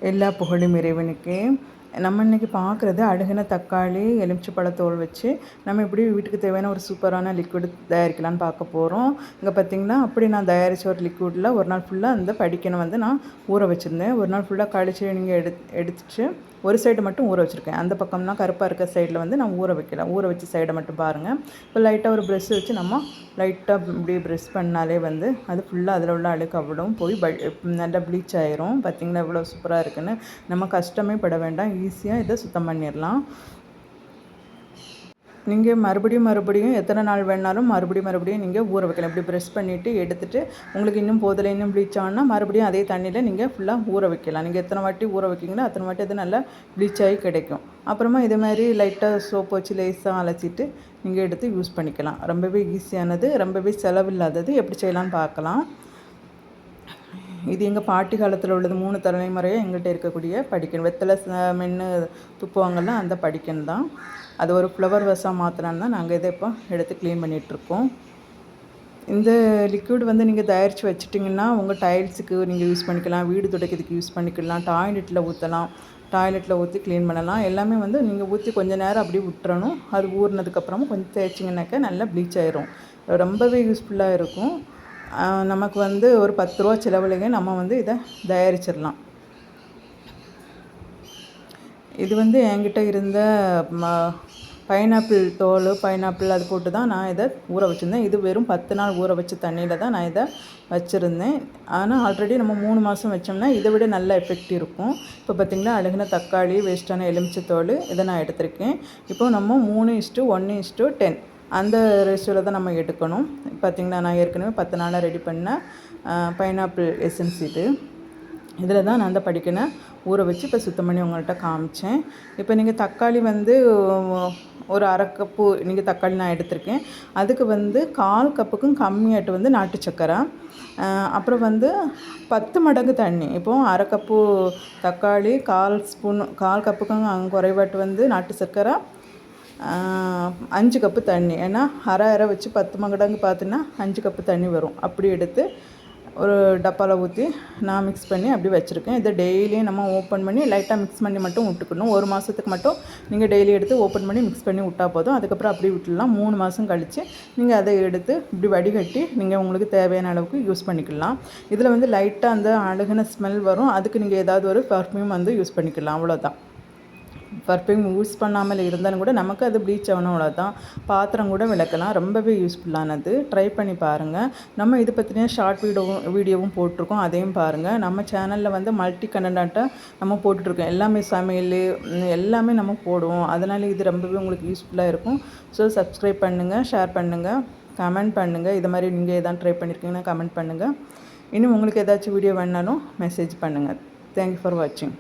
எல்லா புகழும் இறைவனுக்கே. நம்ம இன்றைக்கி பார்க்குறது அழுகின தக்காளி எலுமிச்சைப்பழத்தோல் வச்சு நம்ம எப்படி வீட்டுக்கு தேவையான ஒரு சூப்பரான லிக்விட் தயாரிக்கலான்னு பார்க்க போகிறோம். இங்கே பார்த்திங்கன்னா அப்படி நான் தயாரித்த ஒரு லிக்விடில் ஒரு நாள் ஃபுல்லாக அந்த படிக்கனை வந்து நான் ஊற வச்சுருந்தேன். ஒரு நாள் ஃபுல்லாக கழிச்சு நீங்கள் எடுத்துட்டு ஒரு சைடு மட்டும் ஊற வச்சுருக்கேன். அந்த பக்கம்னா கருப்பாக இருக்க சைடில் வந்து நான் ஊற வைக்கல. ஊற வச்ச சைடை மட்டும் பாருங்கள். இப்போ லைட்டாக ஒரு ப்ரெஷ் வச்சு நம்ம லைட்டாக இப்படி ப்ரெஷ் பண்ணாலே வந்து அது ஃபுல்லாக அதில் உள்ள அழுக்கு அவ்வளவும் போய் நல்லா ப்ளீச் ஆயிரும். பார்த்திங்கன்னா எவ்வளோ சூப்பராக இருக்குன்னு. நம்ம கஷ்டமே பட வேண்டாம், ஈஸியாக இதை சுத்தம் பண்ணிடலாம். நீங்கள் மறுபடியும் எத்தனை நாள் வேணாலும் மறுபடியும் நீங்கள் ஊற வைக்கலாம். இப்படி ப்ரெஷ் பண்ணிவிட்டு எடுத்துகிட்டு உங்களுக்கு இன்னும் போதில் இன்னும் ப்ளீச் ஆனால் மறுபடியும் அதே தண்ணியில் நீங்கள் ஃபுல்லாக ஊற வைக்கலாம். நீங்கள் எத்தனை வாட்டி ஊற வைக்கிங்களோ அத்தனை வாட்டி அது நல்லா ப்ளீச் ஆகி கிடைக்கும். அப்புறமா இதே மாதிரி லைட்டாக சோப்பு வச்சு லேசாக அலசிட்டு நீங்கள் எடுத்து யூஸ் பண்ணிக்கலாம். ரொம்பவே ஈஸியானது, ரொம்பவே செலவில்லாதது. எப்படி செய்யலான்னு பார்க்கலாம். இது எங்கள் பாட்டி காலத்தில் உள்ளது. 3 தலைமுறையாக எங்கள்கிட்ட இருக்கக்கூடிய படிக்கன். வெத்தலை மென்று துப்புவாங்கள்ல அந்த படிக்கன் தான். அது ஒரு ஃப்ளவர் வசாக மாற்றினான்னு தான் நாங்கள் இதை இப்போ எடுத்து க்ளீன் பண்ணிகிட்ருக்கோம். இந்த லிக்விட் வந்து நீங்கள் தயாரித்து வச்சிட்டிங்கன்னா உங்கள் டைல்ஸுக்கு நீங்கள் யூஸ் பண்ணிக்கலாம், வீடு துடைக்கிறதுக்கு யூஸ் பண்ணிக்கலாம், டாய்லெட்டில் ஊற்றலாம், டாய்லெட்டில் ஊற்றி க்ளீன் பண்ணலாம். எல்லாமே வந்து நீங்கள் ஊற்றி கொஞ்சம் நேரம் அப்படியே விட்டுறணும். அது ஊறினதுக்கப்புறமா கொஞ்சம் தேய்ச்சிங்கனாக்கா நல்லா ப்ளீச் ஆயிரும். ரொம்பவே யூஸ்ஃபுல்லாக இருக்கும். நமக்கு வந்து ஒரு 10 ரூபா செலவுலையே நம்ம வந்து இதை தயாரிச்சிடலாம். இது வந்து என்கிட்ட இருந்த பைனாப்பிள் தோல், பைனாப்பிள் அது போட்டு தான் நான் இதை ஊற வச்சுருந்தேன். இது வெறும் 10 நாள் ஊற வச்ச தண்ணியில் தான் நான் இதை வச்சுருந்தேன். ஆனால் ஆல்ரெடி நம்ம 3 மாதம் வச்சோம்னா இதை விட நல்ல எஃபெக்ட் இருக்கும். இப்போ பார்த்திங்கன்னா அழுகின தக்காளி, வேஸ்ட்டான எலுமிச்சைத்தோல் இதை நான் எடுத்திருக்கேன். இப்போ நம்ம 3:1:10 அந்த ரேஷியோவில் தான் நம்ம எடுக்கணும். பார்த்திங்கன்னா நான் ஏற்கனவே 10 நாளாக ரெடி பண்ண பைனாப்பிள் எசன்ஸ் இதில் தான் நான் அந்த படிக்கனை ஊற வச்சு இப்போ சுத்தம் பண்ணி உங்கள்கிட்ட காமிச்சேன். இப்போ நீங்கள் தக்காளி வந்து ஒரு 1/2 கப்பு நீங்கள் தக்காளி நான் எடுத்திருக்கேன். அதுக்கு வந்து 1/4 கப்புக்கும் கம்மியாட்டு வந்து நாட்டு சக்கரை, அப்புறம் வந்து 10 மடங்கு தண்ணி. இப்போது 1/2 கப்பு தக்காளி, 1/4 கப்புக்கும் குறைவாட்டு வந்து நாட்டு சக்கரை, 5 கப்பு தண்ணி. ஏன்னா அரை வச்சு 10 மடங்கு பார்த்திங்கன்னா 5 கப்பு தண்ணி வரும். அப்படி எடுத்து ஒரு டப்பாவில் ஊற்றி நான் மிக்ஸ் பண்ணி அப்படி வச்சுருக்கேன். இதை டெய்லியும் நம்ம ஓப்பன் பண்ணி லைட்டாக மிக்ஸ் பண்ணி மட்டும் விட்டுக்கணும். 1 மாதத்துக்கு மட்டும் நீங்கள் டெய்லி எடுத்து ஓப்பன் பண்ணி மிக்ஸ் பண்ணி விட்டால் போதும். அதுக்கப்புறம் அப்படி விட்டுடலாம். 3 மாதம் கழித்து நீங்கள் அதை எடுத்து இப்படி வடிகட்டி நீங்கள் உங்களுக்கு தேவையான அளவுக்கு யூஸ் பண்ணிக்கலாம். இதில் வந்து லைட்டாக அந்த அழுகின ஸ்மெல் வரும். அதுக்கு நீங்கள் ஏதாவது ஒரு பர்ஃப்யூம் வந்து யூஸ் பண்ணிக்கலாம். அவ்வளோதான். பர்ஃப்யூம் யூஸ் பண்ணாமல் இருந்தாலும் கூட நமக்கு அது ப்ளீச் ஆகணும், அவ்வளோதான். பாத்திரம் கூட விளக்கலாம். ரொம்பவே யூஸ்ஃபுல்லானது. ட்ரை பண்ணி பாருங்கள். நம்ம இது பற்றின ஷார்ட் வீடியோவும் போட்டிருக்கோம், அதையும் பாருங்கள். நம்ம சேனலில் வந்து மல்டி கண்டென்ட்டாக நம்ம போட்டுட்ருக்கோம். எல்லாமே சமையல் எல்லாமே நம்ம போடுவோம். அதனால் இது ரொம்பவே உங்களுக்கு யூஸ்ஃபுல்லாக இருக்கும். ஸோ சப்ஸ்கிரைப் பண்ணுங்கள், ஷேர் பண்ணுங்கள், கமெண்ட் பண்ணுங்கள். இது மாதிரி நீங்கள் எதாவது ட்ரை பண்ணியிருக்கீங்கன்னா கமெண்ட் பண்ணுங்கள். இன்னும் உங்களுக்கு ஏதாச்சும் வீடியோ வேணாலும் மெசேஜ் பண்ணுங்கள். தேங்க்யூ ஃபார் வாட்சிங்.